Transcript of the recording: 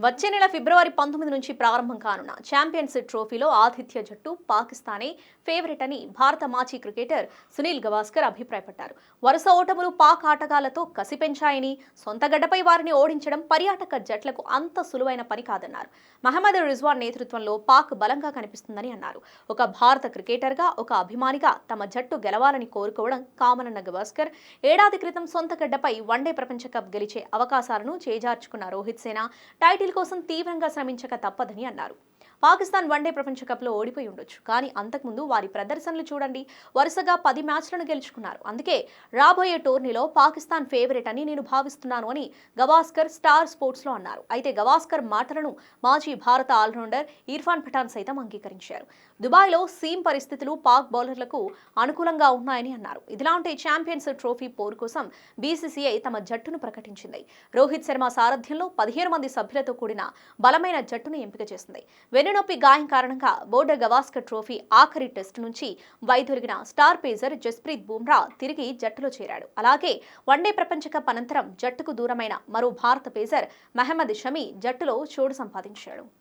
వచ్చే నెల ఫిబ్రవరి 19 నుంచి ప్రారంభం కానున్న ఛాంపియన్స్ ట్రోఫీలో ఆతిథ్య జట్టు పాకిస్తానే ఫేవరెట్ అని భారత మాజీ క్రికెటర్ సునీల్ గవాస్కర్ అభిప్రాయపడ్డారు. వరుస ఓటములు పాక్ ఆటగాళ్లతో కసి పెంచాయని, సొంత గడ్డపై వారిని ఓడించడం పర్యాటక జట్లకు అంత సులువైన పని కాదన్నారు. మహమ్మద్ రిజ్వాన్ నేతృత్వంలో పాక్ బలంగా కనిపిస్తుందని అన్నారు. ఒక భారత క్రికెటర్గా, ఒక అభిమానిగా తమ జట్టు గెలవాలని కోరుకోవడం కామన్ అన్న గవాస్కర్, ఏడాది క్రితం సొంత గడ్డపై వన్డే ప్రపంచ కప్ గెలిచే అవకాశాలను చేజార్చుకున్న రోహిత్ సేన టైటిల్ కోసం తీవ్రంగా శ్రమించక తప్పదని అన్నారు. పాకిస్తాన్ వన్డే ప్రపంచ కప్లో ఓడిపోయి ఉండొచ్చు, కానీ అంతకుముందు వారి ప్రదర్శనలు చూడండి. వరుసగా 10 మ్యాచ్లను గెలుచుకున్నారు. అందుకే రాబోయే టోర్నీలో పాకిస్తాన్ ఫేవరెట్ అని నేను భావిస్తున్నాను అని గవాస్కర్ స్టార్ స్పోర్ట్స్లో అన్నారు. అయితే గవాస్కర్ మాటలను మాజీ భారత ఆల్రౌండర్ ఇర్ఫాన్ పఠాన్ సైతం అంగీకరించారు. దుబాయ్లో సీమ్ పరిస్థితులు పాక్ బౌలర్లకు అనుకూలంగా ఉన్నాయని అన్నారు. ఇదిలా ఉంటే ఛాంపియన్స్ ట్రోఫీ పోరు కోసం బీసీసీఐ తమ జట్టును ప్రకటించింది. రోహిత్ శర్మ సారథ్యంలో 17 మంది సభ్యులతో కూడిన బలమైన జట్టును ఎంపిక చేసింది. వెన్నునొప్పి గాయం కారణంగా బోర్డర్ గవాస్కర్ ట్రోఫీ ఆఖరి టెస్టు నుంచి వైదొలిగిన స్టార్ పేసర్ జస్ప్రీత్ బుమ్రా తిరిగి జట్టులో చేరాడు. అలాగే వన్డే ప్రపంచ కప్ అనంతరం జట్టుకు దూరమైన మరో భారత పేసర్ మహమ్మద్ షమి జట్టులో చోటు సంపాదించాడు.